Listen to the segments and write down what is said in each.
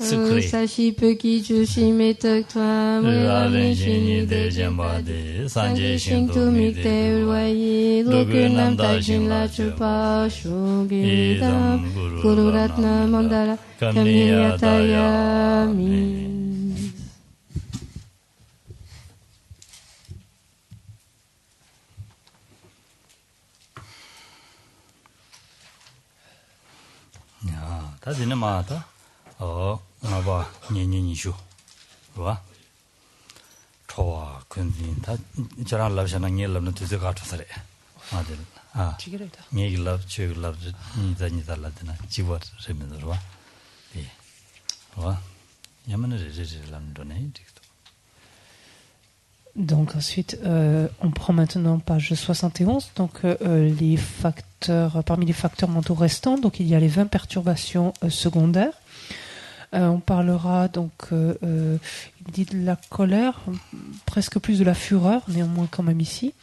Sashi Peki Jushi Metak Twa Muyami Shini De Jambade Sanje Shintu Mikte Ulwayi Lukunam Tajin La Chupa Shugidam Guru Ratna Mandala Kamiyatayami. 다 되는 마다 나봐 니니니쇼 봐 좋아 근데 다 저랑 랍샤나 녀럽는 뜻을 갖춰서래 맞을 지게래다 녀럽 최럽 니다니달라드나 지워 세면서 봐 예. 봐 야만을 제제람도네 Donc ensuite, on prend maintenant page 71, donc les facteurs, parmi les facteurs mentaux restants, donc il y a les 20 perturbations secondaires. On parlera donc, il dit de la colère, presque plus de la fureur, néanmoins quand même ici.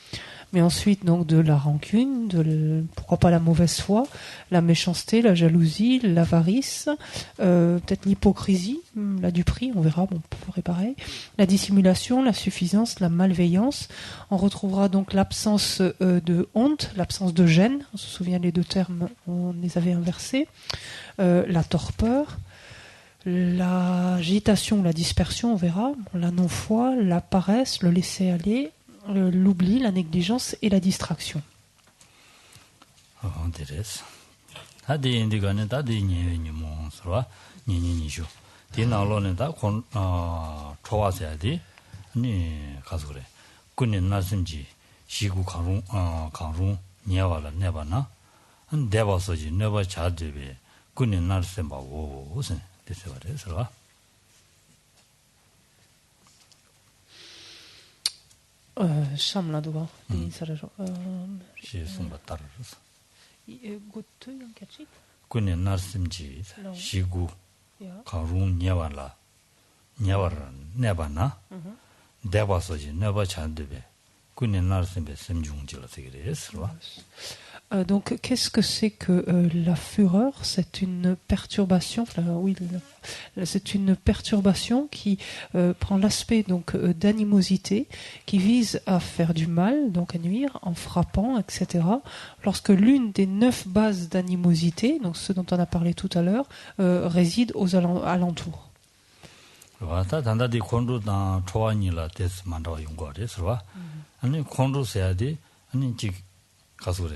Mais ensuite donc de la rancune, pourquoi pas la mauvaise foi, la méchanceté, la jalousie, l'avarice, peut-être l'hypocrisie, la duperie, on verra, bon, on ferait pareil, la dissimulation, la suffisance, la malveillance. On retrouvera donc l'absence de honte, l'absence de gêne, on se souvient les deux termes, on les avait inversés, la torpeur, l'agitation, la dispersion, on verra, la non-foi, la paresse, le laisser-aller, l'oubli, la négligence et la distraction. Intéressant. Hadi indigane tadi ni monsra ni jo. Dinalone da kon 초와서야지 ni 가서래. 군인 나심지 시구 강루 니야와라 내바나. 한 대바서지 내바 자드베 군인 나르세 바고 무슨 됐어 그래서 Shamla doa. Shi sumba tararus. Gotu yankachit. Kune narsimji shigu karung nyawala nyawara nebana deba soji neba chandebe kune narsimbe semjungjila segire esrwa. Donc, qu'est-ce que c'est que la fureur? C'est une perturbation. Oui, c'est une perturbation qui prend l'aspect donc d'animosité, qui vise à faire du mal, donc à nuire, en frappant, etc. Lorsque l'une des 9 bases d'animosité, donc ce dont on a parlé tout à l'heure, réside aux alentours. Voilà, dans des condos dans trois ni la tête mandawa yungware, c'est vrai. Ani condos c'est à dire, ani jig kasure.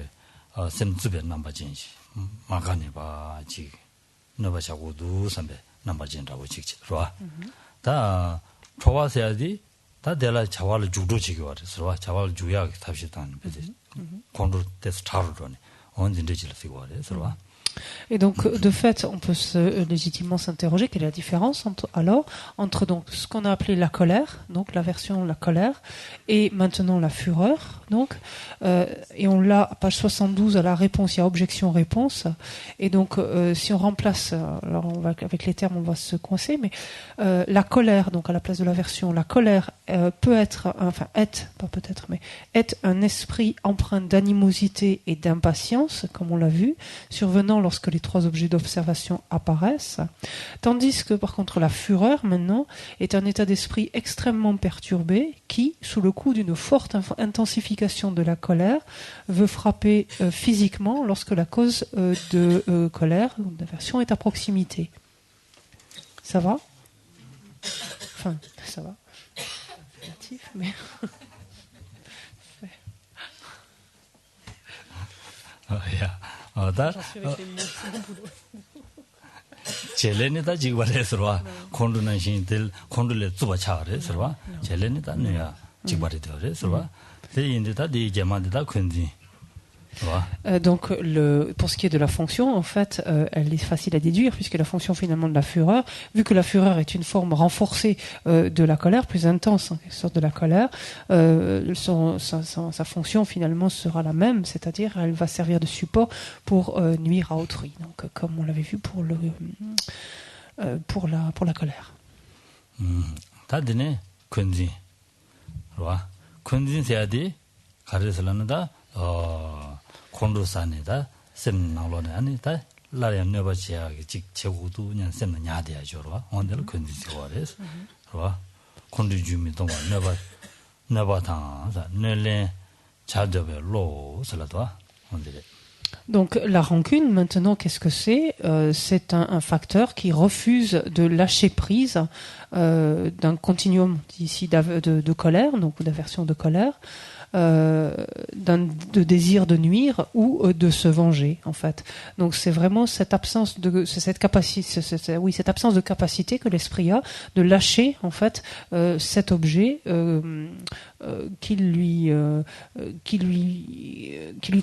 semtsube namba jinji magane ba ji naba chagodu sambe namba jinra고 직지 그러와 다 좋아서야지 다 내가 자와를 주도 지기 와서 자와를 주야 탑시단 베지 공도 돼서 차로더니 언제인지 지르고 와서 Et donc, de fait, on peut légitimement s'interroger quelle est la différence entre donc ce qu'on a appelé la colère, donc l'aversion, la colère, et maintenant la fureur. Donc, et on l'a à page 72 à la réponse, il y a objection-réponse. Et donc, si on remplace, alors avec les termes, on va se coincer, mais la colère, donc à la place de l'aversion, la colère peut être, enfin, pas peut-être, mais est un esprit empreint d'animosité et d'impatience, comme on l'a vu, survenant lorsque les 3 objets d'observation apparaissent, tandis que par contre la fureur maintenant est un état d'esprit extrêmement perturbé qui, sous le coup d'une forte intensification de la colère, veut frapper physiquement lorsque la cause de colère ou d'aversion est à proximité. Ça va? Enfin, ça va. Relatif, mais... 젤레니다 지구발에서와 콘루는 신들 콘루레 쭈바차레서와 젤레니다 네야 지구발에서와 대인데다 디제만데다 큰지. Donc, pour ce qui est de la fonction, en fait, elle est facile à déduire puisque la fonction finalement de la fureur, vu que la fureur est une forme renforcée de la colère, plus intense en quelque sorte de la colère, sa fonction finalement sera la même, c'est-à-dire elle va servir de support pour nuire à autrui. Donc, comme on l'avait vu pour la colère. 다드네 큰지. 와. 큰지 세야디 가르슬라는다 콘도산에다 셈나로네 아니다 라리안 네바지야 직 제고도 그냥 셈나 냐대야 줘라. 온들 컨디지거레스. 그봐. 콘디 주미 동안 네바당 네레 자더베 로 살아도와. 온들. Donc la rancune, maintenant, qu'est-ce que c'est? C'est un facteur qui refuse de lâcher prise d'un continuum ici de colère, donc d'aversion de colère, de désir de nuire ou de se venger, en fait. Donc c'est vraiment cette absence de cette capacité, cette absence de capacité que l'esprit a de lâcher, en fait, cet objet qui lui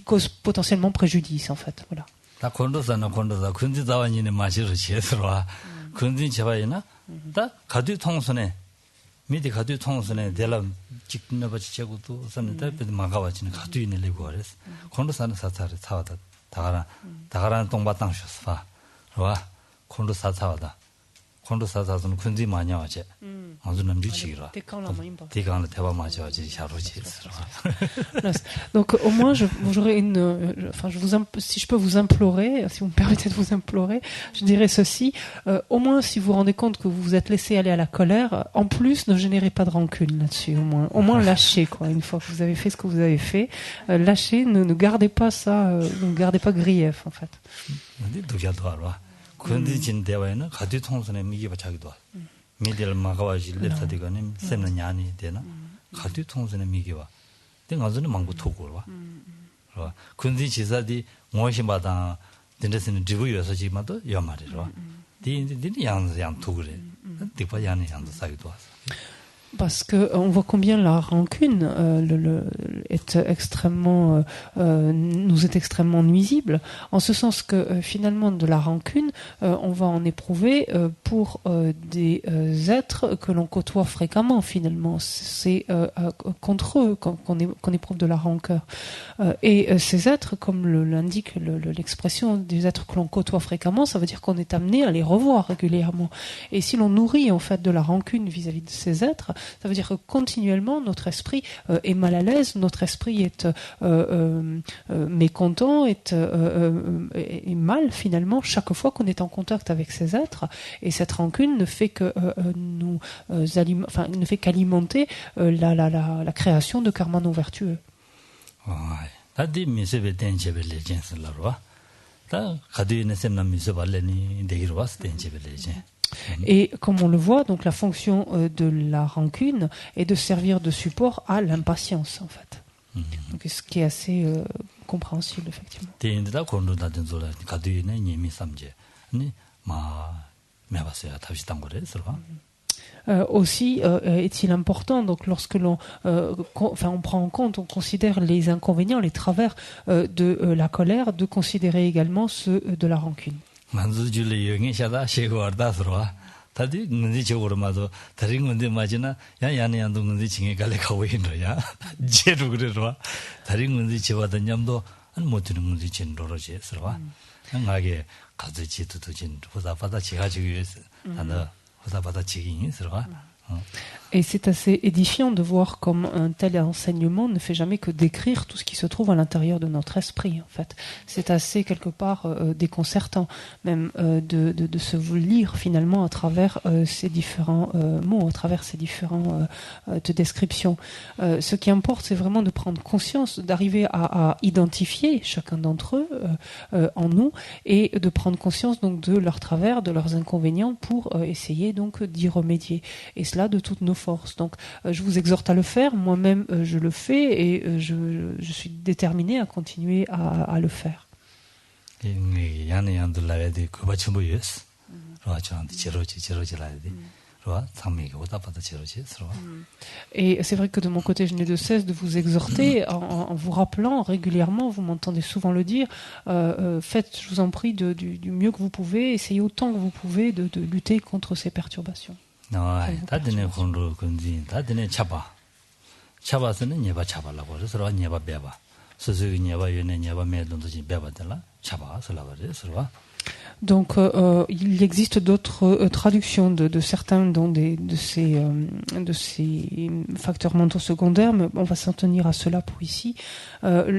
cause potentiellement préjudice, en fait. Voilà. 다 콘도사나 군지 자원이네 마시르 제스로와 군지 제바이나 다 가디 통선에 미디 가디 통선에 데라 직너버지 제고도 선데 마가와지는 가디네 레고레스 콘도사는 사차를 타와다 다가라는 동바땅쇼스파 와 콘도사타와다 콘도사타는 군지 마냐와제 아주는 미치기라 대강을 대화 마셔지 샤로지 Donc au moins j'aurais si je peux vous implorer, si vous me permettez de vous implorer, je dirais ceci, au moins si vous vous rendez compte que vous vous êtes laissé aller à la colère, en plus ne générez pas de rancune là-dessus, au moins lâchez quoi, une fois que vous avez fait ce que vous avez fait, lâchez, ne gardez pas ça, ne gardez pas grief en fait. 군디진 대화에는 가디 통선에 미기가 자기도 미디를 막아와지 랩사디가는 셈는 냐니 되나 가디 통선에 미기와 땡아즈는 망고 토고와 군디 지사디 모시마다 딘데스는 지부여서 지마도 야마리로 딘디 양양 토그래 디파 양이 양도 사기도 Parce que on voit combien la rancune est extrêmement nous est extrêmement nuisible, en ce sens que finalement de la rancune on va en éprouver pour des êtres que l'on côtoie fréquemment. Finalement, c'est contre eux qu'on éprouve de la rancœur. Et ces êtres, comme l'indique l'expression des êtres que l'on côtoie fréquemment, ça veut dire qu'on est amené à les revoir régulièrement. Et si l'on nourrit en fait de la rancune vis-à-vis de ces êtres, ça veut dire que continuellement notre esprit est mal à l'aise, notre esprit est mécontent, est mal finalement chaque fois qu'on est en contact avec ces êtres. Et cette rancune ne fait que ne fait qu'alimenter la création de karma non vertueux. Et comme on le voit, donc la fonction de la rancune est de servir de support à l'impatience, en fait. Donc, ce qui est assez compréhensible, effectivement. Aussi est-il important, donc lorsque l'on on prend en compte, on considère les inconvénients, les travers de la colère, de considérer également ceux de la rancune. 다들 문제 적으로 마도 다른 건데 맞으나 야야네한도 문제 징에 갈래 가고 있는거야 제로 그래로 다른 문제 지와던 냠도 안 못되는 문제 진로로지 서와 하게 가지지 두두진 보다보다 제가 지기 위해서 나는 보다보다 지기 서와 Et c'est assez édifiant de voir comme un tel enseignement ne fait jamais que décrire tout ce qui se trouve à l'intérieur de notre esprit, en fait. C'est assez, quelque part, déconcertant, même de se lire, finalement, à travers ces différents mots, à travers ces différentes descriptions. Ce qui importe, c'est vraiment de prendre conscience, d'arriver à identifier chacun d'entre eux en nous, et de prendre conscience, donc, de leurs travers, de leurs inconvénients, pour essayer, donc, d'y remédier. Et cela de toutes nos forces. Donc, je vous exhorte à le faire. Moi-même, je le fais et je suis déterminé à continuer à le faire. Et c'est vrai que de mon côté, je n'ai de cesse de vous exhorter en vous rappelant régulièrement, vous m'entendez souvent le dire, faites, je vous en prie, du mieux que vous pouvez, essayez autant que vous pouvez de lutter contre ces perturbations. 다드네 콘로 군지 다드네 차바서는 녀바 차발라고 그래서 녀바 배바 스스로 녀바 연네 녀바 매던도 지 배바들라 차바서라 그래서 Donc, il existe d'autres traductions de certains de ces facteurs mentaux secondaires, mais on va s'en tenir à cela pour ici.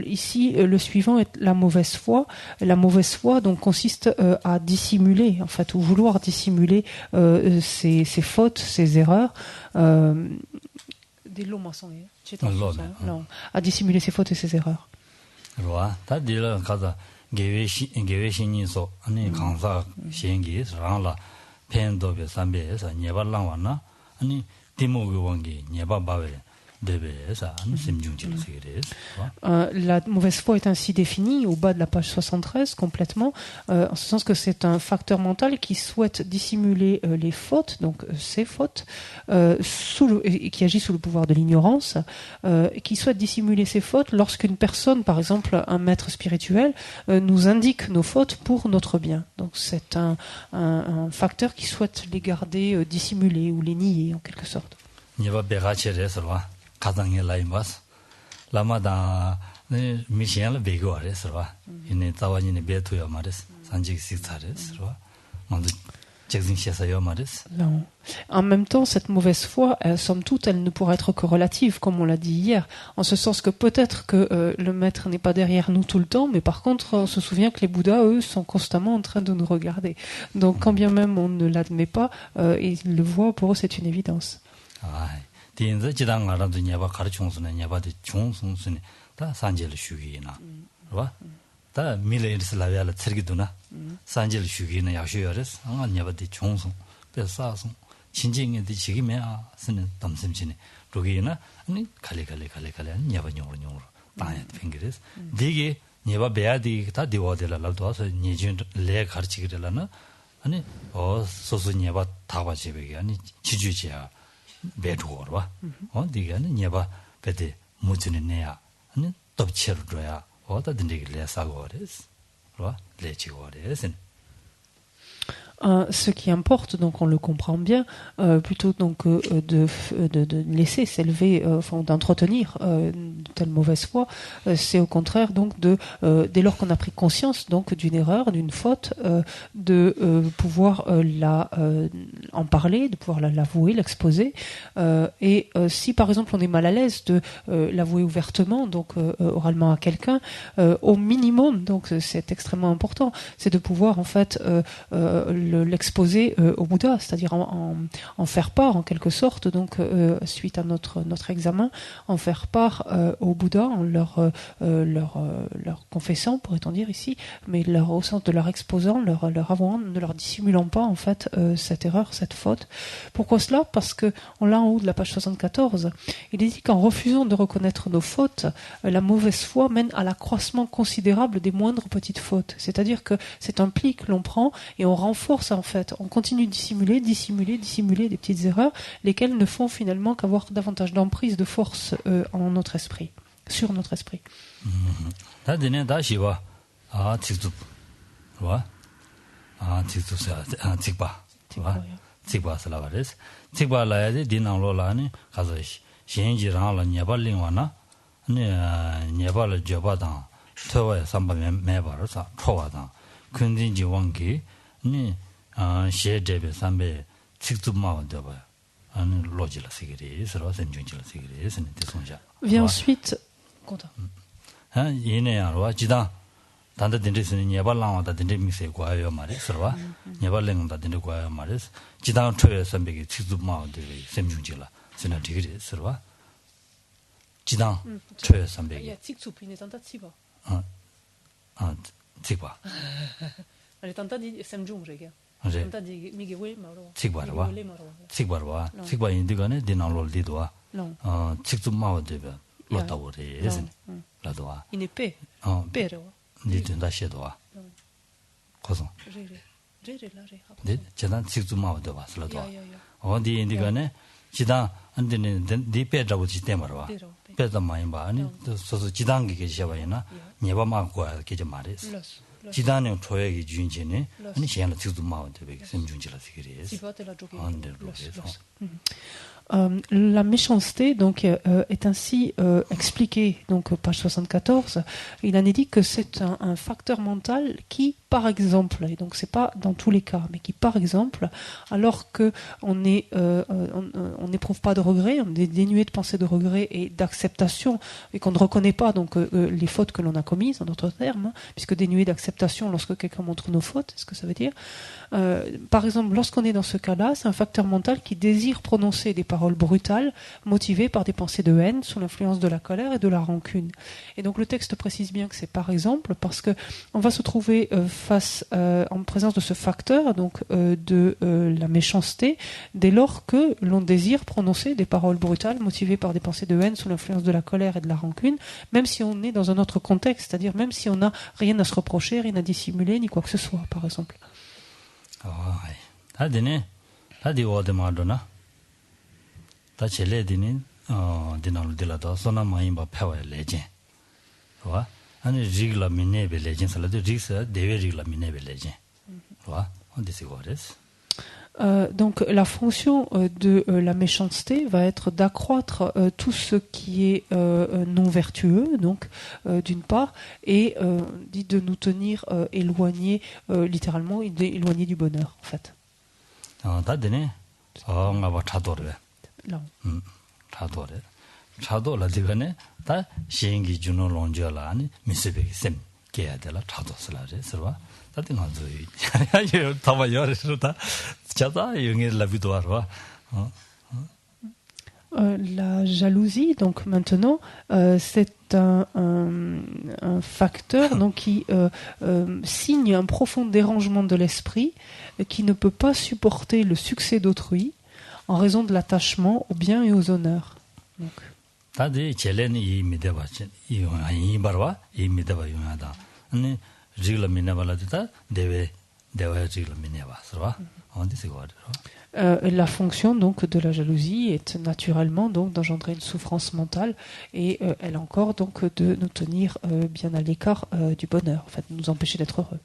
Ici, le suivant est la mauvaise foi. La mauvaise foi, donc, consiste à dissimuler, en fait, ou vouloir dissimuler ses fautes, ses erreurs. Des lots maçons, à dissimuler ses fautes et ses erreurs. gewe shinyi so ani kansa shengi rangla pen dobe sambe sa nyeba langwa na ani timo ge wangi nyeba bawe debe sa ani simjungji seres. La mauvaise foi est ainsi définie au bas de la page 73 complètement, en ce sens que c'est un facteur mental qui souhaite dissimuler les fautes, donc ses fautes, qui agit sous le pouvoir de l'ignorance, qui souhaite dissimuler ses fautes lorsqu'une personne, par exemple un maître spirituel, nous indique nos fautes pour notre bien. Donc c'est un facteur qui souhaite les garder dissimulés ou les nier en quelque sorte. 가장에 라이마스 라마다 미시엘 베고아레스와 이네 자와니네 베토요 마레스 산직 식사레스와 먼저 잭진시에서요 마레스. Non. En même temps, cette mauvaise foi, somme toute, elle ne pourra être que relative, comme on l'a dit hier, en ce sens que peut-être que le maître n'est pas derrière nous tout le temps, mais par contre, on se souvient que les Bouddhas, eux, sont constamment en train de nous regarder. Donc, quand bien même on ne l'admet pas, ils le voient, pour eux, c'est une évidence. 디인자 지당 알아도 냐바 가르총스네 냐바데 총송스네 다 산젤 슈기나 봐. 다 밀레르슬라벨 처리도나 산젤 슈기나 야쇼여레스 아 냐바데 총송 베사송 진정에데 지기메아 스는 담심지네 로기나 아니 칼레칼레 냐바뇽으로 다야 핑게레스 디게 냐바 베아디 다 디워데라라도 와서 니준 레 가르치기라나 아니 소소 냐바 다바지베기 아니 지주지야 배도어와 어디가는 녀바 배대 무즈네야 아니 덥체로야 어디든지 레사고레스 와 레치고레스. Ce qui importe, donc on le comprend bien, plutôt donc de laisser s'élever, d'entretenir de telle mauvaise foi, c'est au contraire donc dès lors qu'on a pris conscience donc d'une erreur, d'une faute, de pouvoir en parler, de pouvoir l'avouer, l'exposer, et si par exemple on est mal à l'aise de l'avouer ouvertement, donc oralement à quelqu'un, au minimum, donc c'est extrêmement important, c'est de pouvoir en fait l'exposer au Bouddha, c'est-à-dire en faire part en quelque sorte, donc suite à notre examen, en faire part au Bouddha, en leur confessant, pourrait-on dire ici, mais au sens de leur exposant, leur avouant, ne leur dissimulant pas en fait cette erreur, cette faute. Pourquoi cela? Parce que on l'a en haut de la page 74, il est dit qu'en refusant de reconnaître nos fautes, la mauvaise foi mène à l'accroissement considérable des moindres petites fautes. C'est-à-dire que c'est un pli que l'on prend et on renforce en fait, on continue de dissimuler des petites erreurs, lesquelles ne font finalement qu'avoir davantage d'emprise, de force en notre esprit, sur notre esprit. 시에데베 삼베 직접마와 되봐. 아니 로지라 세계리 서로 셈중지라 세계리 스는 대송자. Vient ensuite content. 얘네야로 지다 단다 딘데스는 예발랑와다 딘데미세 과요 말이 서로 예발랭다 딘데 과요 말이 지다 초에 삼베기 직접마와 되리 셈중지라 스는 되게 서로 지다 초에 삼베기. 야 직접이네 단다 치바. 치바. 아니 단다 셈중 저게. 직바와 직바 인디가네 디나롤디도와 직접 마워데베 로타오레스 라도와 이네페 페로 니든다셰도와 고소 네 제단 직접 마워데와 슬라도와 어디 인디가네 지다 안데네 디페라고 지테마로와 페다 마이바 아니 소소 지단게 계셔봐야나 녀바마고 계je 말레스 지단의 초역이 주인진이 아니 시간을 지도 마운데 백 semjung지라 세계리에서 La méchanceté donc est ainsi expliquée, donc page 74. Il en est dit que c'est un facteur mental qui, par exemple, et donc c'est pas dans tous les cas, mais qui, par exemple, alors que on n'éprouve pas de regret, on est dénué de pensée de regret et d'acceptation, et qu'on ne reconnaît pas donc les fautes que l'on a commises, en d'autres termes, hein, puisque dénué d'acceptation lorsque quelqu'un montre nos fautes, c'est ce que ça veut dire. Par exemple, lorsqu'on est dans ce cas-là, c'est un facteur mental qui désire prononcer des paroles brutales, motivées par des pensées de haine, sous l'influence de la colère et de la rancune. Et donc le texte précise bien que c'est par exemple parce que on va se trouver en présence de ce facteur, donc de la méchanceté, dès lors que l'on désire prononcer des paroles brutales, motivées par des pensées de haine, sous l'influence de la colère et de la rancune, même si on est dans un autre contexte, c'est-à-dire même si on n'a rien à se reprocher, rien à dissimuler, ni quoi que ce soit, par exemple. Donc la fonction de la méchanceté va être d'accroître tout ce qui est non vertueux, donc d'une part, et dit de nous tenir éloignés, littéralement éloignés du bonheur, en fait. La jalousie, donc maintenant, c'est un facteur donc, qui signe un profond dérangement de l'esprit qui ne peut pas supporter le succès d'autrui en raison de l'attachement aux biens et aux honneurs. Donc. La fonction donc de la jalousie est naturellement donc d'engendrer une souffrance mentale et elle encore donc de nous tenir bien à l'écart du bonheur, en fait, de nous empêcher d'être heureux.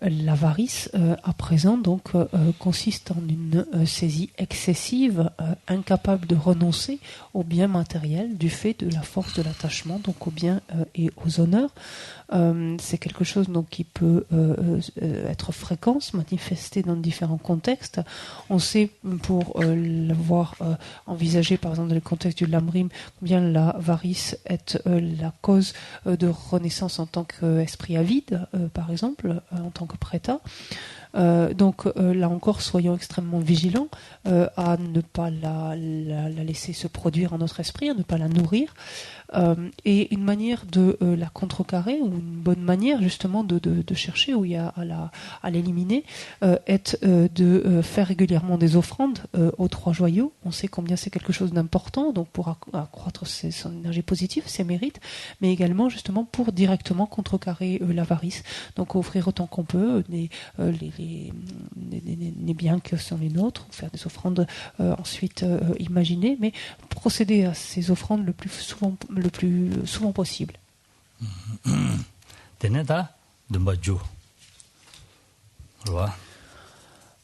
L'avarice, à présent, donc, consiste en une saisie excessive, incapable de renoncer aux biens matériels du fait de la force de l'attachement, donc aux biens et aux honneurs. C'est quelque chose donc, qui peut être fréquent, se manifester dans différents contextes. On sait, pour l'avoir envisagé, par exemple, dans le contexte du Lamrim, combien l'avarice est la cause de renaissance en tant qu'esprit avide, par exemple, en tant que prétat. Donc là encore, soyons extrêmement vigilants à ne pas la laisser se produire en notre esprit, à ne pas la nourrir. Et une manière de la contrecarrer, ou une bonne manière justement de chercher où il y a à l'éliminer, est de faire régulièrement des offrandes aux trois joyaux. On sait combien c'est quelque chose d'important, donc pour accroître son énergie positive, ses mérites, mais également justement pour directement contrecarrer l'avarice. Donc offrir autant qu'on peut les biens que sont les nôtres, faire des offrandes ensuite imaginées, mais procéder à ces offrandes le plus souvent possible.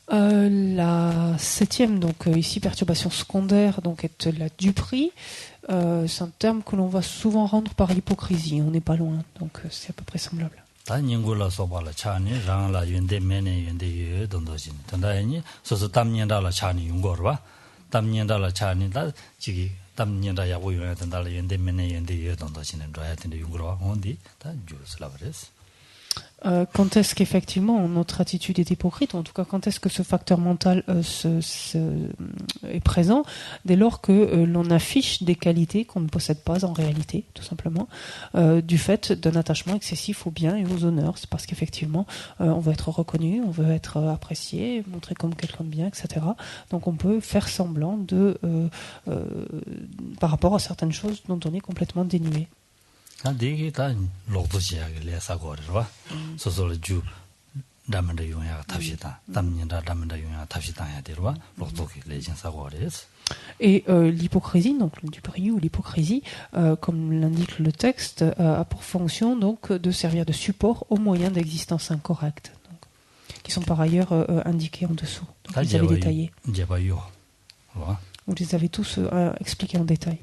La septième, donc ici perturbation secondaire, donc est la duperie. C'est un terme que l'on va souvent rendre par l'hypocrisie. On n'est pas loin, donc c'est à peu près semblable. 담년다 야고 요야 된다라 연대 맨에 연대 여던도 지는 줘야 되는데 용거와 온디 다 주스라 그랬어. Quand est-ce qu'effectivement notre attitude est hypocrite, ou en tout cas quand est-ce que ce facteur mental est présent, dès lors que l'on affiche des qualités qu'on ne possède pas en réalité, tout simplement, du fait d'un attachement excessif aux biens et aux honneurs. C'est parce qu'effectivement on veut être reconnu, on veut être apprécié, montré comme quelqu'un de bien, etc. Donc on peut faire semblant par rapport à certaines choses dont on est complètement dénué. 되게 다 로도시하게 레사고르와 소소를 주 담은데 용야 탑시다 담년다 담은데 용야 탑시다 해야 되와 로도기 레진사고르스. Et l'hypocrisie, donc le duperie ou l'hypocrisie, comme l'indique le texte, a pour fonction donc de servir de support aux moyens d'existence incorrects, donc, qui sont par ailleurs indiqués en dessous. Donc, vous les avez détaillés. Vous les avez tous expliqués en détail.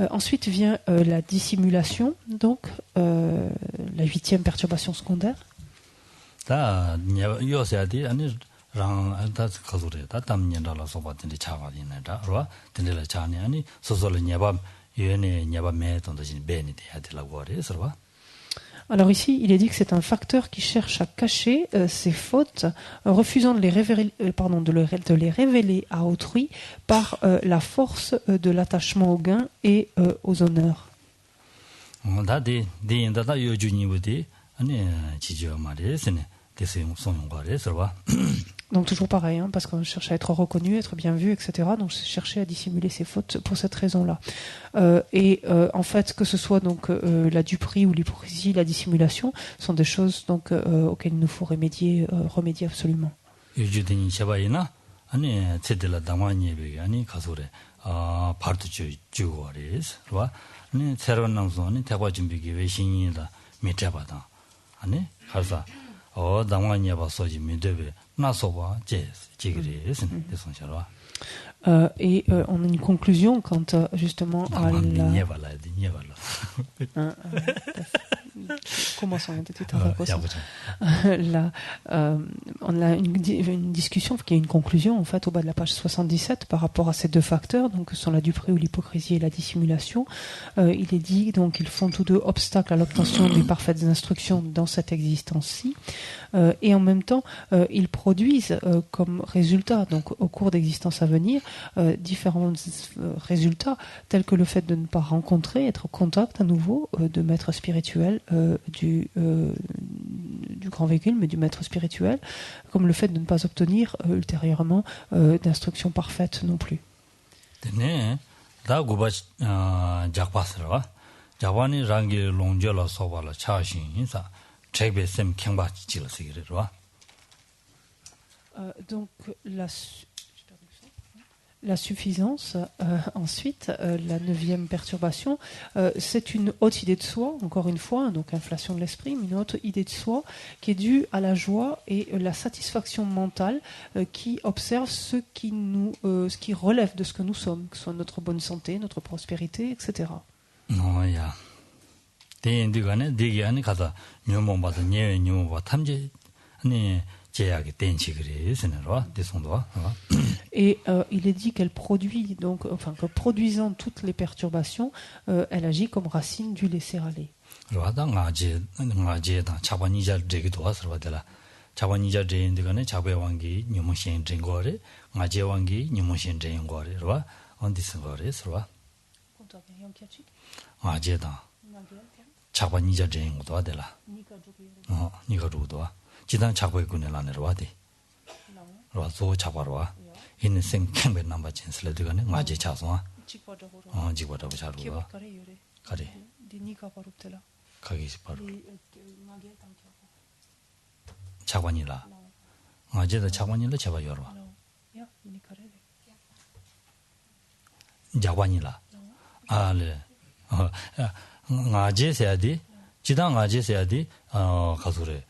Ensuite vient la dissimulation, donc la 8e perturbation secondaire. 다 요새디 아니 랑다 가서래 다 담년달라 소바든지 차가디네다 그러와 된들 차니 아니 소소를 녀밤 예네 녀밤에 돈도진 베니 돼야 되라고 그래서. Alors ici, il est dit que c'est un facteur qui cherche à cacher ses fautes, refusant de les révéler à autrui par la force de l'attachement aux gains et aux honneurs. Donc toujours pareil, hein, parce qu'on cherche à être reconnu, être bien vu, etc. Donc chercher à dissimuler ses fautes pour cette raison-là. En fait, que ce soit donc la duperie ou l'hypocrisie, la dissimulation, sont des choses donc auxquelles il nous faut remédier absolument. Et on a une conclusion quant justement à la... Commençons on a une discussion qui est une conclusion en fait au bas de la page 77 par rapport à ces deux facteurs, donc ce sont la duperie ou l'hypocrisie et la dissimulation. Il est dit donc qu'ils font tous deux obstacle à l'obtention des parfaites instructions dans cette existence-ci, et en même temps ils produisent comme résultat, donc au cours d'existence à venir, différents résultats tels que le fait de ne pas rencontrer, être au contact à nouveau de maîtres spirituels du grand véhicule, mais du maître spirituel, comme le fait de ne pas obtenir ultérieurement d'instructions parfaites non plus. Donc la suffisance, ensuite, la 9e perturbation, c'est une haute idée de soi, encore une fois, donc inflation de l'esprit, mais une haute idée de soi qui est due à la joie et la satisfaction mentale qui observe ce qui relève de ce que nous sommes, que ce soit notre bonne santé, notre prospérité, etc. Et il est dit qu'elle produit, donc, enfin, que produisant toutes les perturbations, elle agit comme racine du laisser-aller. 지단 작업에 군에라네 와디. 로조 작업으로 있는 생경배 넘버 진슬레드가네 맞지 차소아. 지고도 자루가. 가리. 디니가 바로텔라. 가기 바로. 작업이라. 맞지도 작업이라 제가 열어. 야, 니카레. 작업이라. 아래. 맞지세야디. 지단 맞지세야디. 가수래.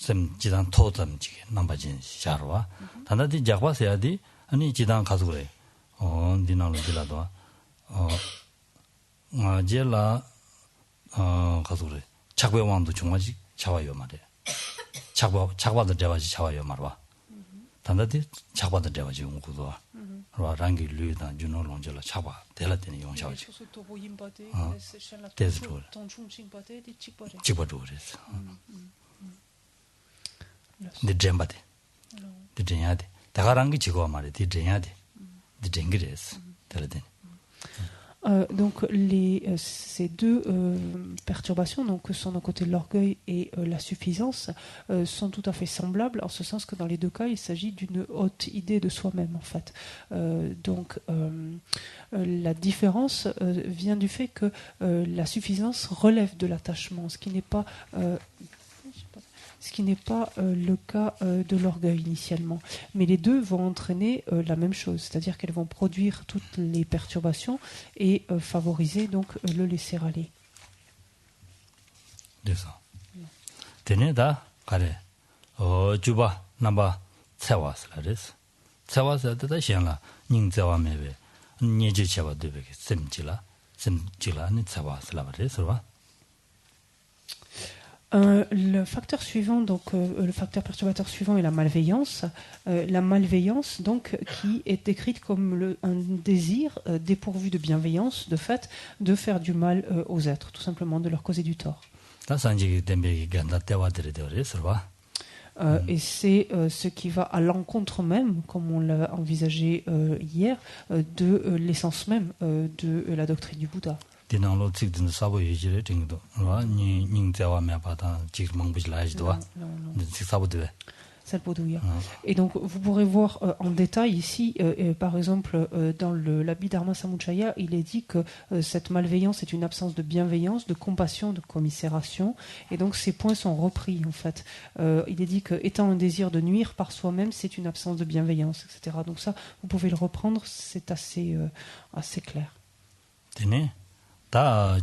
sem jidan totam jige 남바진 샤르와 단다디 작바세야디 아니 지단 가서 그래 디나로 빌라도 제라 가서 그래 작배왕도 중화지 차와요 말이야 작바도 대바지 차와요 말와 단다디 착바다 되어지 용구도 로 랑기 류다 주노 롱절라 착바 될라더니 용샤오지 대스로 집어도레스 네 잼바데 네 잼야데 다가랑기 지고 말이 네 잼야데 네 잼기레스 될라더니 Donc ces deux perturbations, donc que sont d'un côté l'orgueil et la suffisance, sont tout à fait semblables en ce sens que dans les deux cas il s'agit d'une haute idée de soi-même en fait. La différence vient du fait que la suffisance relève de l'attachement, ce qui n'est pas le cas de l'orgueil initialement. Mais les deux vont entraîner la même chose, c'est-à-dire qu'elles vont produire toutes les perturbations et favoriser donc le laisser aller. D'accord. Teneda, kare. Juba namba tsawas la res. Tsawas da xianla ning tsawa mebe. Nieje chaba debe semjila ni tsawas la res, va. Le facteur suivant, donc le facteur perturbateur suivant est la malveillance. La malveillance, donc, qui est décrite comme un désir dépourvu de bienveillance, de fait, de faire du mal aux êtres, tout simplement, de leur causer du tort. Et c'est ce qui va à l'encontre même, comme on l'a envisagé hier, de l'essence même de la doctrine du Bouddha. Dinanglo tsikdin sabo yijire tingdo wa ning tsawa me pa ta chik mangbuj laaj do tsik sabo de Et donc vous pourrez voir en détail ici par exemple dans l'Abhidharma Samuccaya, il est dit que cette malveillance est une absence de bienveillance, de compassion, de commisération, et donc ces points sont repris en fait. Il est dit que étant un désir de nuire par soi-même, c'est une absence de bienveillance, etc. Donc ça vous pouvez le reprendre, c'est assez clair. La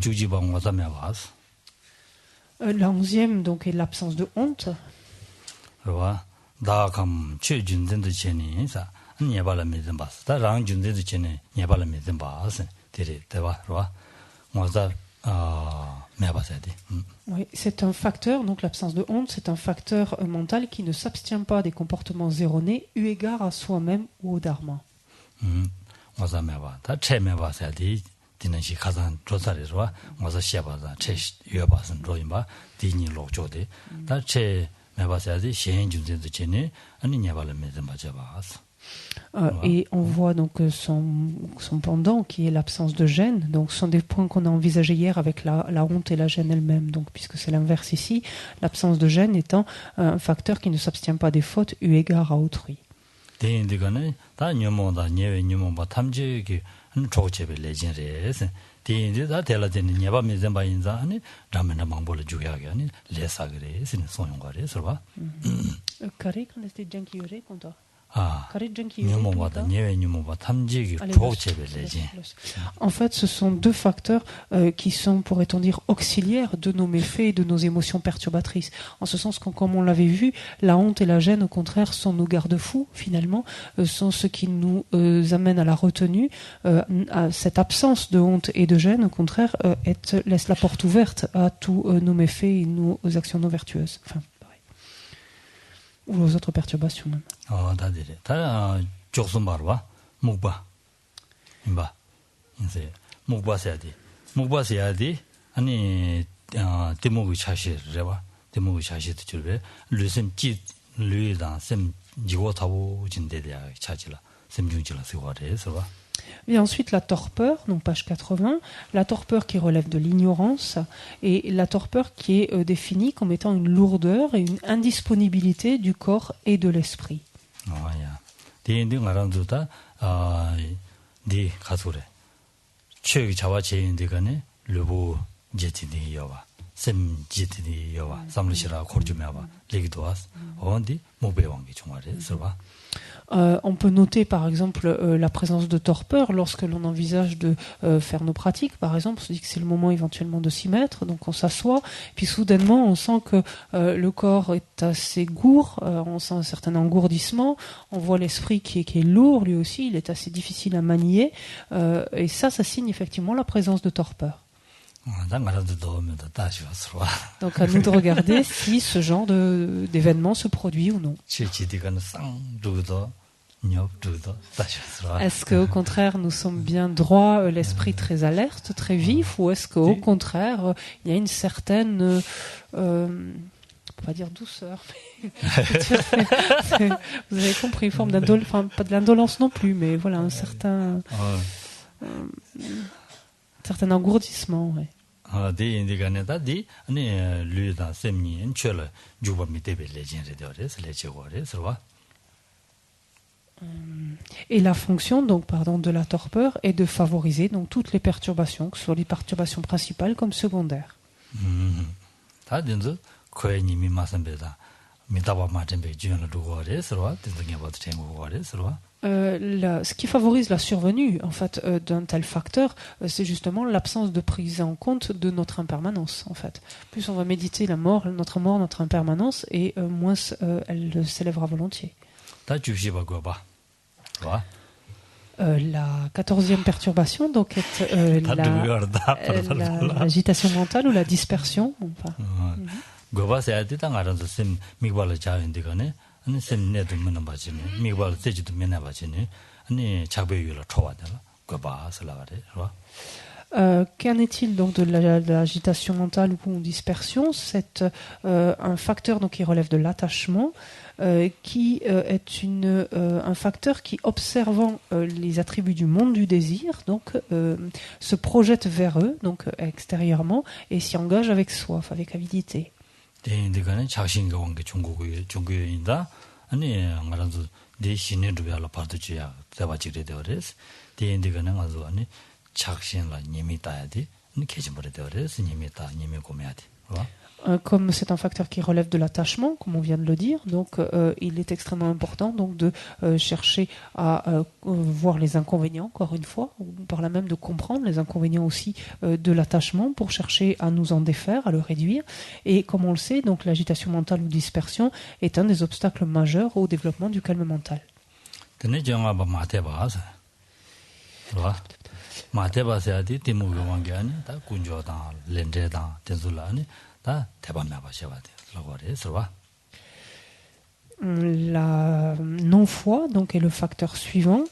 11e donc est l'absence de honte. Oui, c'est un facteur, donc l'absence de honte, c'est un facteur mental qui ne s'abstient pas des comportements erronés eu égard à soi-même ou au dharma. 디나시 가산 조사래서 와서 시아바다 체 유어바선 로임바 디니 로조데 다체 매바사디 시행 준제도 전에 아니 냐발메 맞아봐서 et on voit donc son pendant qui est l'absence de gêne. Donc ce sont des points qu'on a envisagés hier avec la honte et la gêne elle-même. Donc puisque c'est l'inverse ici, l'absence de gêne étant un facteur qui ne s'abstient pas des fautes eu égard à autrui. 대인들과는 다 녀모다 녀외 녀모바 탐지기 초체베 레진레스 대인들 대라되는 녀바 메zem바 인자 아니 라면나 망볼을 주야게 아니 레사그레 스는 소용과레서 봐. 카레 컨데스티 jankiore conto. En fait, ce sont deux facteurs qui sont, pourrait-on dire, auxiliaires de nos méfaits et de nos émotions perturbatrices. En ce sens que, comme on l'avait vu, la honte et la gêne, au contraire, sont nos garde-fous, finalement, sont ce qui nous amène à la retenue. À cette absence de honte et de gêne, au contraire, laisse la porte ouverte à tous nos méfaits et nos actions non vertueuses. Enfin, ou aux autres perturbations même. Et ensuite la torpeur, donc page 80, la torpeur qui relève de l'ignorance et la torpeur qui est définie comme étant une lourdeur et une indisponibilité du corps et de l'esprit. On peut noter par exemple la présence de torpeur lorsque l'on envisage de faire nos pratiques. Par exemple, on se dit que c'est le moment éventuellement de s'y mettre, donc on s'assoit, puis soudainement on sent que le corps est assez gourd, on sent un certain engourdissement, on voit l'esprit qui est lourd lui aussi, il est assez difficile à manier, et ça signe effectivement la présence de torpeur. Donc à nous de regarder si ce genre d'événement se produit ou non. Est-ce qu'au contraire nous sommes bien droits, l'esprit très alerte, très vif, ou est-ce qu'au contraire il y a une certaine, on peut pas dire douceur, mais vous avez compris, une forme d'indolence, enfin pas de l'indolence non plus, mais voilà un certain engourdissement. Ouais. Et la fonction de la torpeur est de favoriser donc toutes les perturbations, que ce soit les perturbations principales comme secondaires. Ce qui favorise la survenue en fait d'un tel facteur, c'est justement l'absence de prise en compte de notre impermanence. En fait, plus on va méditer notre mort, notre impermanence, et moins elle s'élèvera volontiers. La 14e perturbation donc est l'agitation mentale ou la dispersion. Enfin. Qu'en est-il donc de l'agitation mentale ou dispersion? C'est un facteur donc qui relève de l'attachement, qui est un facteur qui, observant les attributs du monde du désir, donc se projette vers eux, donc extérieurement, et s'y engage avec soif, avec avidité. Comme c'est un facteur qui relève de l'attachement, comme on vient de le dire, donc il est extrêmement important donc de chercher à voir les inconvénients, encore une fois, ou par là même de comprendre les inconvénients aussi de l'attachement pour chercher à nous en défaire, à le réduire. Et comme on le sait, donc l'agitation mentale ou dispersion est un des obstacles majeurs au développement du calme mental. La non-foi donc est le facteur suivant.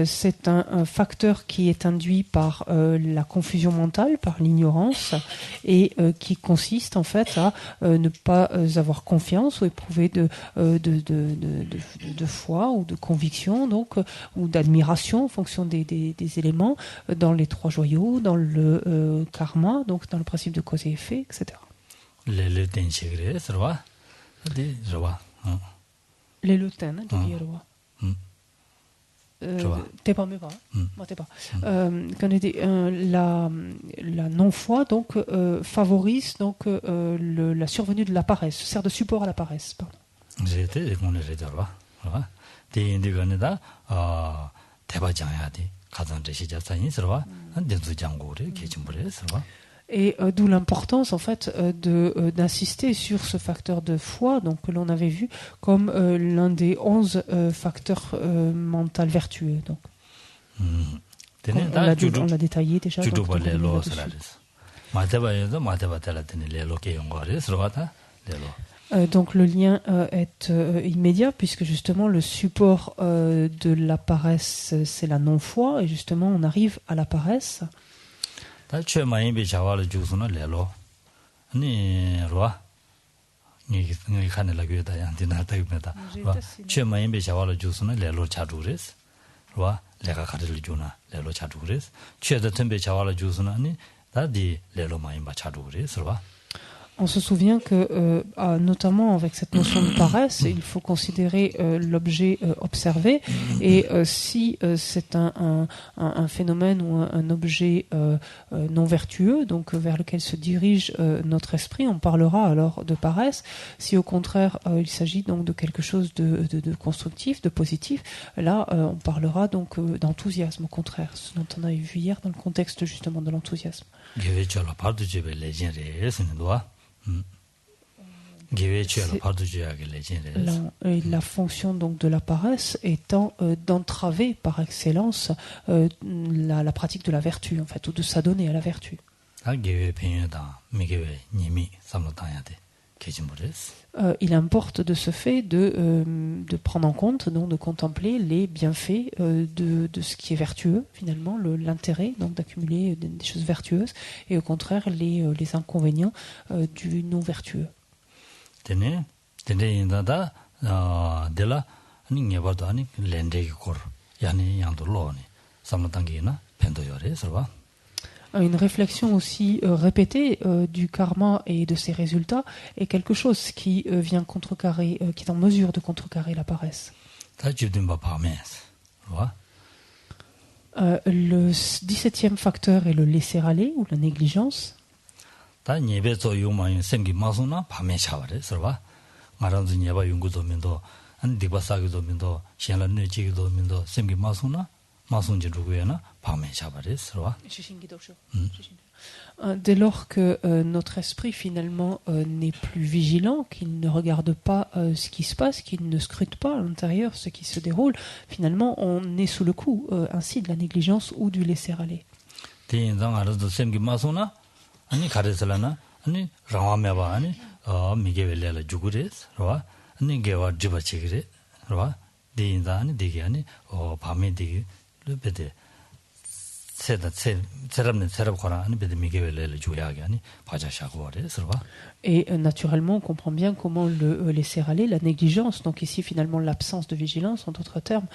C'est un facteur qui est induit par la confusion mentale, par l'ignorance, et qui consiste en fait à ne pas avoir confiance ou éprouver de foi ou de conviction, donc ou d'admiration en fonction des éléments dans les trois joyaux, dans le karma, donc dans le principe de cause et effet, etc. Les lutins, la non-foi donc favorise donc la survenue de la paresse, sert de support à la paresse. Pardon. Et d'où l'importance en fait d'insister sur ce facteur de foi, donc que l'on avait vu comme l'un des 11 facteurs mentaux vertueux. Donc, on l'a détaillé déjà. Donc le lien est immédiat puisque justement le support de la paresse c'est la non-foi et justement on arrive à la paresse. On se souvient que, notamment avec cette notion de paresse, il faut considérer l'objet observé et si c'est un phénomène ou un objet non vertueux, donc vers lequel se dirige notre esprit, on parlera alors de paresse. Si au contraire il s'agit donc de quelque chose de constructif, de positif, là on parlera donc d'enthousiasme au contraire, ce dont on a vu hier dans le contexte justement de l'enthousiasme. La fonction donc de la paresse étant d'entraver par excellence la pratique de la vertu en fait, ou de s'adonner à la vertu. Il importe de ce fait de prendre en compte, donc de contempler les bienfaits de ce qui est vertueux, finalement, l'intérêt donc d'accumuler des choses vertueuses, et au contraire les inconvénients du non vertueux. Une réflexion aussi répétée du karma et de ses résultats est quelque chose qui vient contrecarrer, qui est en mesure de contrecarrer la paresse. Le 17e facteur est le laisser-aller ou la négligence. Dès lors que notre esprit finalement n'est plus vigilant, qu'il ne regarde pas ce qui se passe, qu'il ne scrute pas à l'intérieur ce qui se déroule, finalement on est sous le coup ainsi de la négligence ou du laisser-aller. Et naturellement, on comprend bien comment le laisser aller, la négligence, donc ici finalement l'absence de vigilance, en d'autres termes,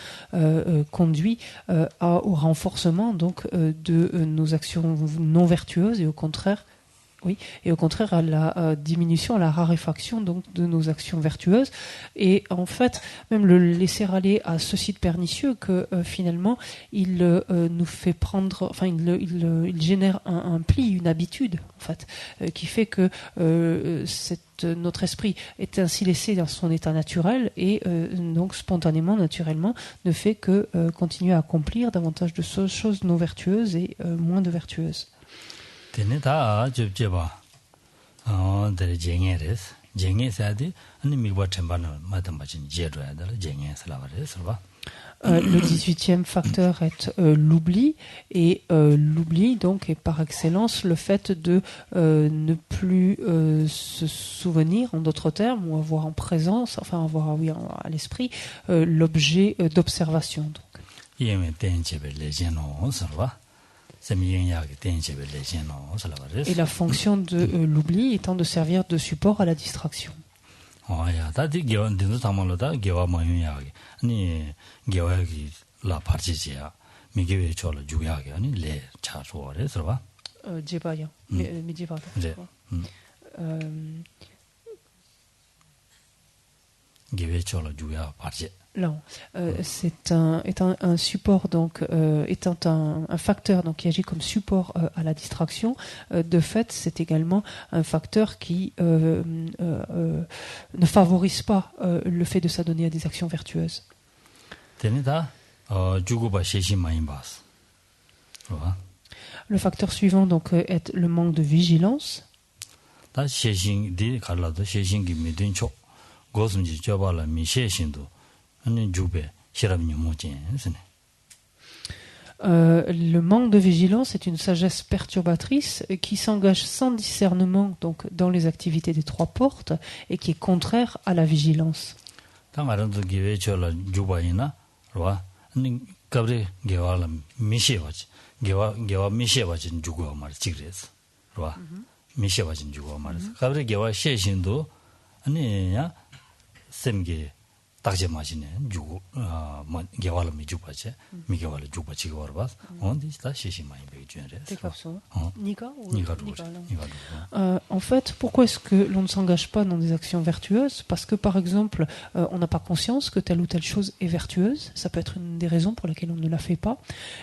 conduit au renforcement donc de nos actions non vertueuses et au contraire à la diminution, à la raréfaction donc de nos actions vertueuses. Et en fait, même le laisser aller a ceci de pernicieux que finalement il nous fait prendre, enfin il génère un pli, une habitude en fait, qui fait que notre esprit est ainsi laissé dans son état naturel et donc spontanément, naturellement, ne fait que continuer à accomplir davantage de choses non vertueuses et moins de vertueuses. Le 18e facteur est l'oubli, et l'oubli donc est par excellence le fait de ne plus se souvenir, en d'autres termes, ou avoir en présence, enfin avoir à l'esprit l'objet d'observation. Donc. Et la fonction de l'oubli étant de servir de support à la distraction. Non, c'est un support donc étant un facteur donc qui agit comme support à la distraction. De fait, c'est également un facteur qui ne favorise pas le fait de s'adonner à des actions vertueuses. Le facteur suivant donc est le manque de vigilance. Le manque de vigilance est une sagesse perturbatrice qui s'engage sans discernement donc dans les activités des trois portes et qui est contraire à la vigilance. En fait, pourquoi est-ce que l'on ne s'engage pas dans des actions vertueuses? Parce que, par exemple, on n'a pas conscience que telle ou telle chose est vertueuse. Ça peut être une des raisons pour lesquelles on ne la fait pas.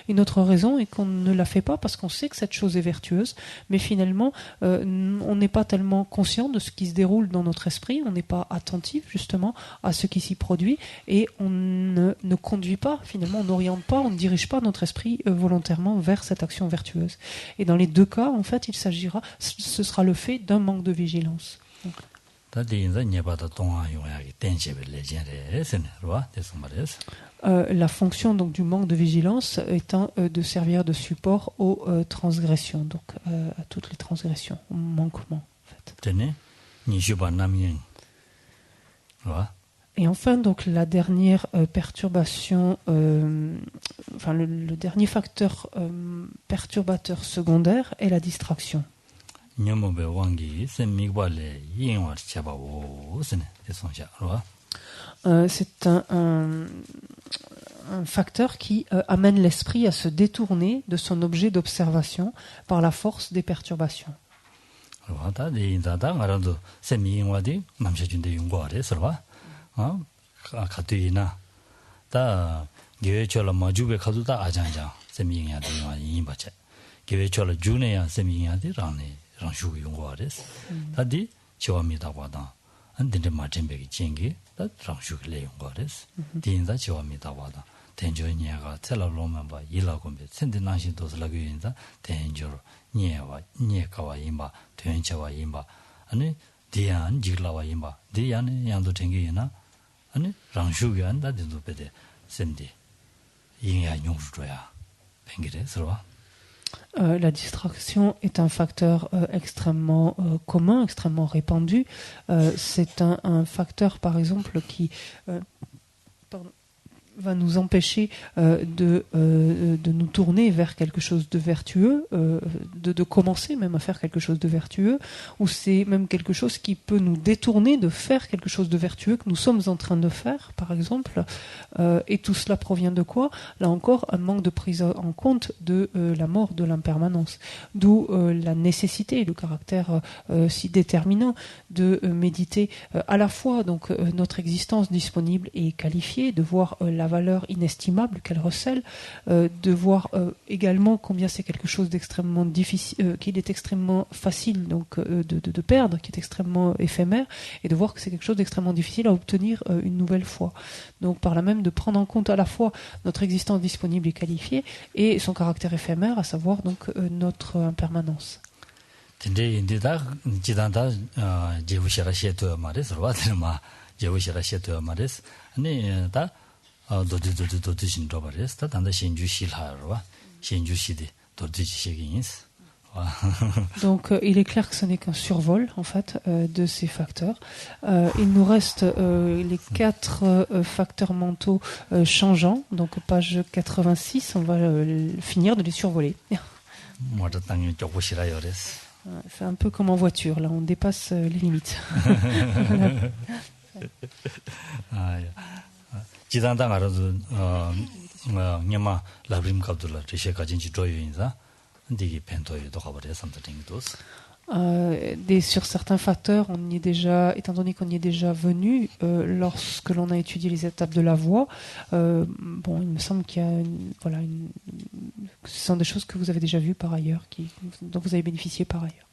Une autre raison est qu'on ne la fait pas parce qu'on sait que cette chose est vertueuse, mais finalement, on n'est pas tellement conscient de ce qui se déroule dans notre esprit, on n'est pas attentif, justement, à ce qui s'y produit, et on ne conduit pas, finalement, on n'oriente pas, on ne dirige pas notre esprit volontairement vers cette action vertueuse. Et dans les deux cas, en fait, ce sera le fait d'un manque de vigilance. Donc. La fonction donc du manque de vigilance étant de servir de support aux transgressions, donc à toutes les transgressions, aux manquements en fait. Et enfin, donc la dernière perturbation, enfin le dernier facteur perturbateur secondaire est la distraction. C'est un facteur qui amène l'esprit à se détourner de son objet d'observation par la force des perturbations. La distraction est un facteur extrêmement commun, extrêmement répandu. C'est un facteur, par exemple, qui va nous empêcher de nous tourner vers quelque chose de vertueux, de commencer même à faire quelque chose de vertueux, ou c'est même quelque chose qui peut nous détourner de faire quelque chose de vertueux que nous sommes en train de faire, par exemple. Et tout cela provient de quoi? Là encore, un manque de prise en compte de la mort, de l'impermanence. D'où la nécessité et le caractère si déterminant de méditer à la fois donc notre existence disponible et qualifiée, de voir la valeur inestimable qu'elle recèle, de voir également combien c'est quelque chose d'extrêmement difficile, qu'il est extrêmement facile donc de perdre, qui est extrêmement éphémère, et de voir que c'est quelque chose d'extrêmement difficile à obtenir une nouvelle fois. Donc par là même de prendre en compte à la fois notre existence disponible et qualifiée et son caractère éphémère, à savoir donc notre impermanence. Donc il est clair que ce n'est qu'un survol en fait de ces facteurs. Il nous reste les 4 facteurs mentaux changeants. Donc page 86, on va finir de les survoler. C'est un peu comme en voiture, là on dépasse les limites. Sur certains facteurs, on y est déjà, étant donné qu'on y est déjà venu, lorsque l'on a étudié les étapes de la voie, bon, il me semble qu'il y a que ce sont des choses que vous avez déjà vues par ailleurs, dont vous avez bénéficié par ailleurs.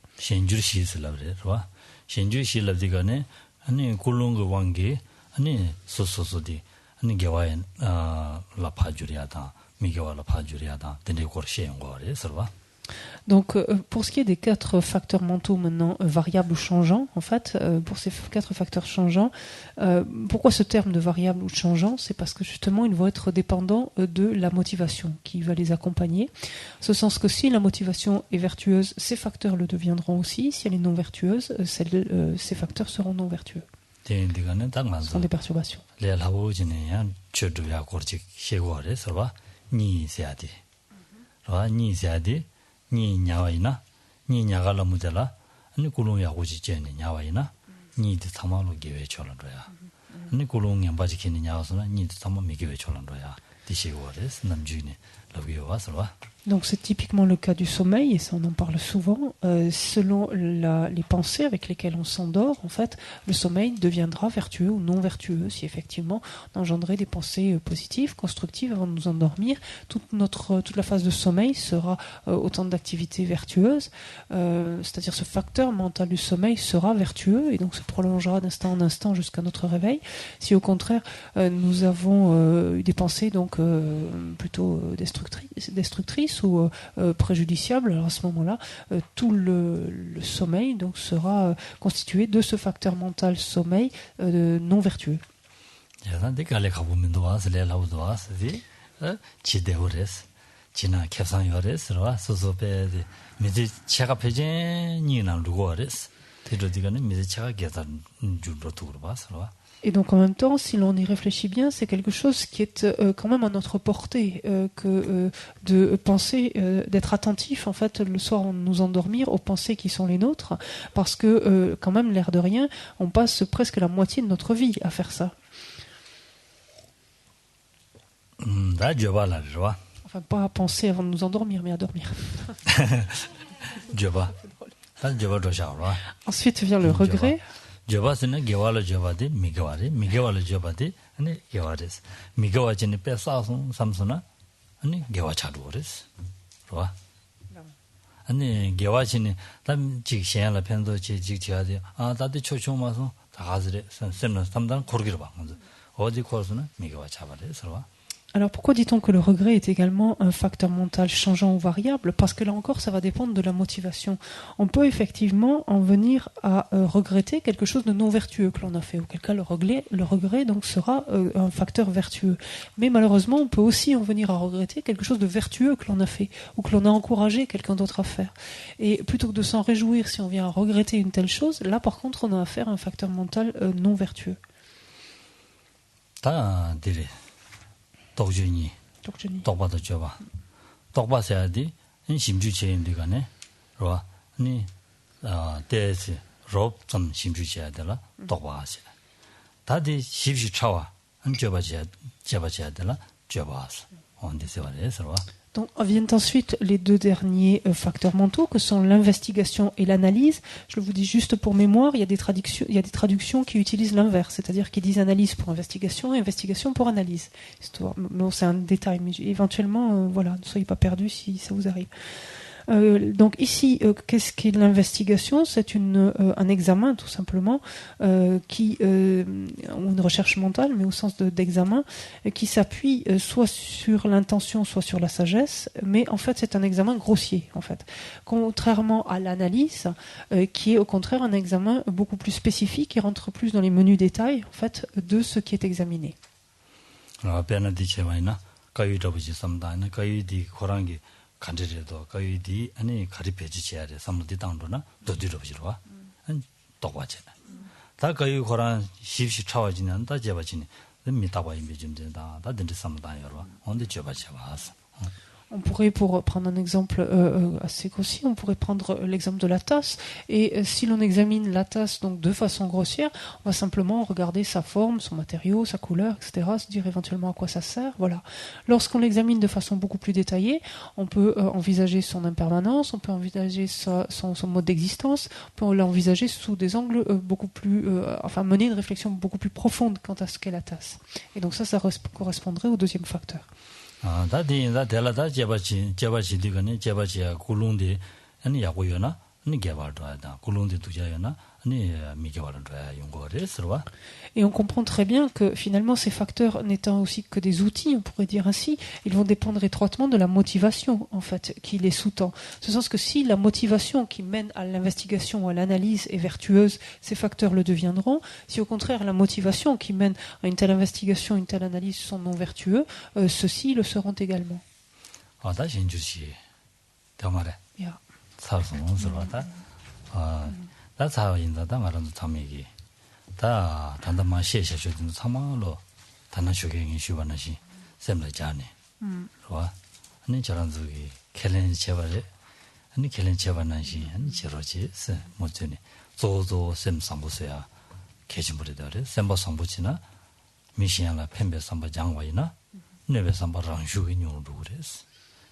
Donc, pour ce qui est des 4 facteurs mentaux maintenant variables ou changeants, en fait, pour ces 4 facteurs changeants, pourquoi ce terme de variable ou de changeant? C'est parce que justement, ils vont être dépendants de la motivation qui va les accompagner. Ce sens que si la motivation est vertueuse, ces facteurs le deviendront aussi. Si elle est non vertueuse, ces facteurs seront non vertueux. Ce sont des perturbations. ni nyawaina ni nyagala mudela ani kulung ya goji jeni nyawaina ni de tamalo gewe cholandoya ani kulung yambaji kini nyawasona ni de tamalo migewe cholandoya dishigores namjune lawiyo waswa. Donc c'est typiquement le cas du sommeil, et ça on en parle souvent. Selon les pensées avec lesquelles on s'endort, en fait, le sommeil deviendra vertueux ou non vertueux. Si effectivement on engendrait des pensées positives, constructives avant de nous endormir, toute la phase de sommeil sera autant d'activités vertueuses. C'est-à-dire ce facteur mental du sommeil sera vertueux et donc se prolongera d'instant en instant jusqu'à notre réveil. Si au contraire nous avons eu des pensées donc plutôt destructives, destructrice ou préjudiciable, alors à ce moment-là, tout le sommeil donc sera constitué de ce facteur mental sommeil non vertueux. Et donc en même temps, si l'on y réfléchit bien, c'est quelque chose qui est quand même à notre portée, que de penser, d'être attentif en fait le soir avant de nous endormir aux pensées qui sont les nôtres, parce que quand même l'air de rien, on passe presque la moitié de notre vie à faire ça. Enfin, pas à penser avant de nous endormir, mais à dormir. Ensuite vient le regret. Alors pourquoi dit-on que le regret est également un facteur mental changeant ou variable? Parce que là encore, ça va dépendre de la motivation. On peut effectivement en venir à regretter quelque chose de non vertueux que l'on a fait, auquel cas le regret donc sera un facteur vertueux. Mais malheureusement, on peut aussi en venir à regretter quelque chose de vertueux que l'on a fait, ou que l'on a encouragé quelqu'un d'autre à faire. Et plutôt que de s'en réjouir si on vient à regretter une telle chose, là par contre, on a affaire à un facteur mental non vertueux. 독준이 독바도 줘봐 독바셔야지 심주체인데가네 그러와 아니 대지 롭좀 심주체야 되라 독바시 다디 십시 차와 안 줘봐셔야 되라 줘봐서 언제서 와서 Donc viennent ensuite les deux derniers facteurs mentaux que sont l'investigation et l'analyse. Je le vous dis juste pour mémoire, il y a des traductions qui utilisent l'inverse, c'est-à-dire qui disent analyse pour investigation et investigation pour analyse. Bon, c'est un détail, mais éventuellement, voilà, ne soyez pas perdus si ça vous arrive. Donc ici, qu'est-ce qu'est l'investigation? C'est un examen tout simplement, ou une recherche mentale, mais au sens d'examen, qui s'appuie soit sur l'intention, soit sur la sagesse, mais en fait c'est un examen grossier en fait. Contrairement à l'analyse, qui est au contraire un examen beaucoup plus spécifique et rentre plus dans les menus détails en fait de ce qui est examiné. 간절해도 거의디 아니 가리페지 지야래 삼르디 당도나 도디로 비로와 똑같잖아 다 거의 고란 십시 차와지는 다 제바지니 미다바 임베짐된다 다 든지 삼다여로 언제 제바지와서 On pourrait, pour prendre un exemple assez grossier, on pourrait prendre l'exemple de la tasse. Et si l'on examine la tasse donc de façon grossière, on va simplement regarder sa forme, son matériau, sa couleur, etc. Se dire éventuellement à quoi ça sert. Voilà. Lorsqu'on l'examine de façon beaucoup plus détaillée, on peut envisager son impermanence, on peut envisager son mode d'existence, on peut l'envisager sous des angles beaucoup plus, mener une réflexion beaucoup plus profonde quant à ce qu'est la tasse. Et donc ça correspondrait au deuxième facteur. 다디다 델라다 제바치 되거네 제바치야 굴lun데 아니 야고요나 아니 개발도하다 굴lun데 두자요나 아니 미개발도야 용거레스와. Et on comprend très bien que finalement ces facteurs n'étant aussi que des outils, on pourrait dire ainsi, ils vont dépendre étroitement de la motivation en fait qui les sous-tend. Ce sens que si la motivation qui mène à l'investigation ou à l'analyse est vertueuse, ces facteurs le deviendront. Si au contraire la motivation qui mène à une telle investigation, une telle analyse sont non vertueux, ceux-ci le seront également. Yeah. 다 단단만 셰셰쇼든 상망으로 단단 쇼경이 쉬바나시 셈라 자네. 좋아. 아니 저런 저기 켈렌 제바레. 아니 켈렌 제바나시 아니 저러지 세 뭐더니 조조 셈 상부서야 계진부리다래. 셈바 상부치나 미시안라 펜베 상바 장와이나 네베 상바랑 쇼기 뇽도 그랬어.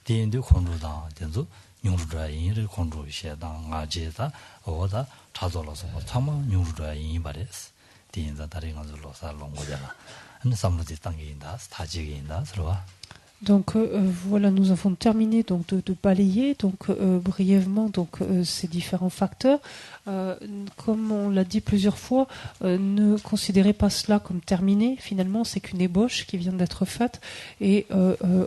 디엔데 콘로다 된조 뇽도라 인을 콘로시에다 가제다 어다 자절어서 참아 뇽도라 인이 바레스. Donc voilà, nous avons terminé donc de balayer donc brièvement donc ces différents facteurs. Comme on l'a dit plusieurs fois, ne considérez pas cela comme terminé. Finalement, c'est qu'une ébauche qui vient d'être faite et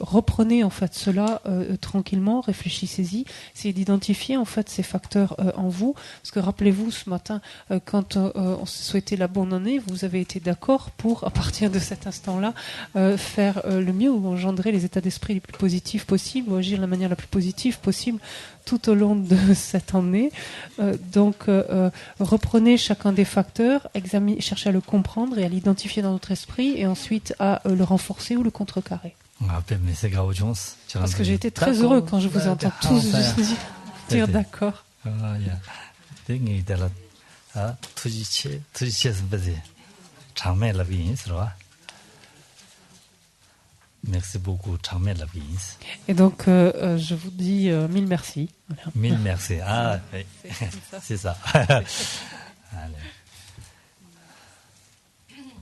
reprenez en fait cela tranquillement, réfléchissez-y, essayez d'identifier en fait ces facteurs en vous. Parce que rappelez-vous ce matin, quand on s'est souhaité la bonne année, vous avez été d'accord pour à partir de cet instant-là faire le mieux ou engendrer les états d'esprit les plus positifs possibles ou agir de la manière la plus positive possible tout au long de cette année. Donc, reprenez chacun des facteurs, cherchez à le comprendre et à l'identifier dans notre esprit et ensuite à le renforcer ou le contrecarrer. Parce que j'ai été très heureux quand je vous entends tous dire d'accord. Merci beaucoup, Et donc, je vous dis mille merci. Voilà. Mille merci. Ah, c'est ça. Allez.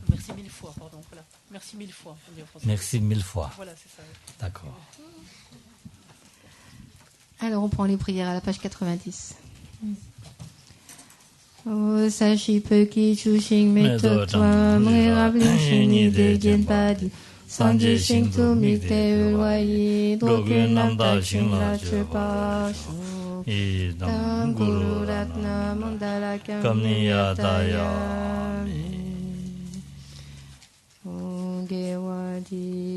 Merci mille fois, pardon. Voilà. Merci mille fois. Merci mille fois. Voilà, c'est ça. D'accord. Alors, on prend les prières à la page 90. O sashi peki chushin meto twa mrerabli shini de genpadi sanje shinto mikte ulwayi doku namda shinla chupa shu guru ratna mandala kamniya dayami onge wadi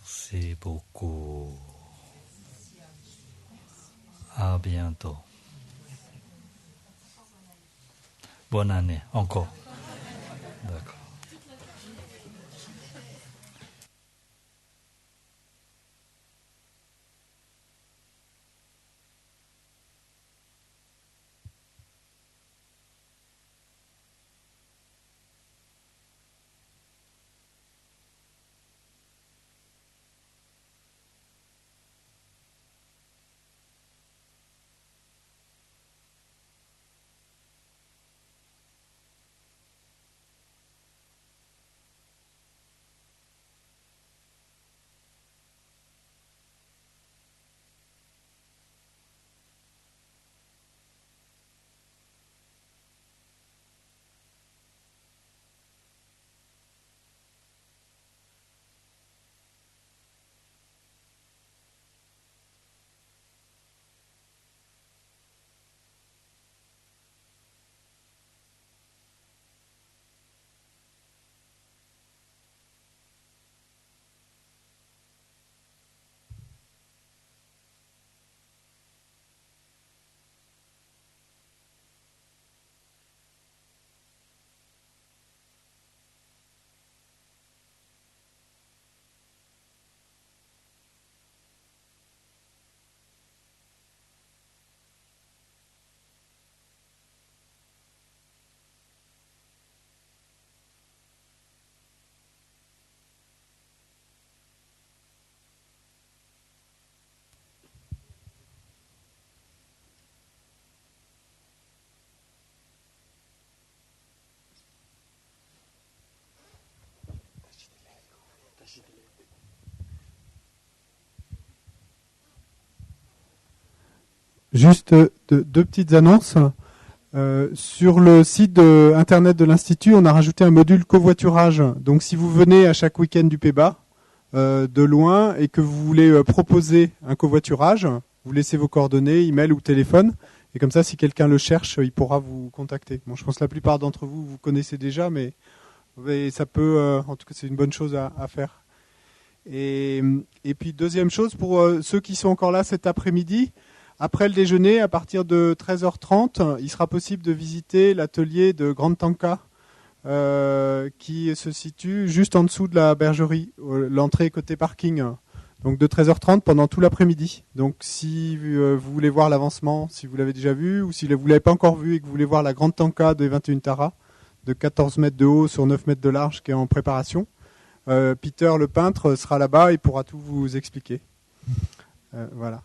Merci beaucoup. À bientôt. Bonne année, encore. D'accord. Juste deux petites annonces. Sur le site internet de l'Institut, on a rajouté un module covoiturage. Donc si vous venez à chaque week-end du Pays-Bas, de loin, et que vous voulez proposer un covoiturage, vous laissez vos coordonnées, email ou téléphone. Et comme ça, si quelqu'un le cherche, il pourra vous contacter. Bon, je pense que la plupart d'entre vous, vous connaissez déjà, mais ça peut, en tout cas, c'est une bonne chose à faire. Et puis, deuxième chose, pour ceux qui sont encore là cet après-midi, après le déjeuner, à partir de 13h30, il sera possible de visiter l'atelier de Grande Tanka, qui se situe juste en dessous de la bergerie, l'entrée côté parking. Donc de 13h30 pendant tout l'après-midi. Donc si vous voulez voir l'avancement, si vous l'avez déjà vu, ou si vous ne l'avez pas encore vu et que vous voulez voir la Grande Tanka de 21 Tara, de 14 mètres de haut sur 9 mètres de large, qui est en préparation, Peter le peintre sera là-bas et pourra tout vous expliquer. Voilà.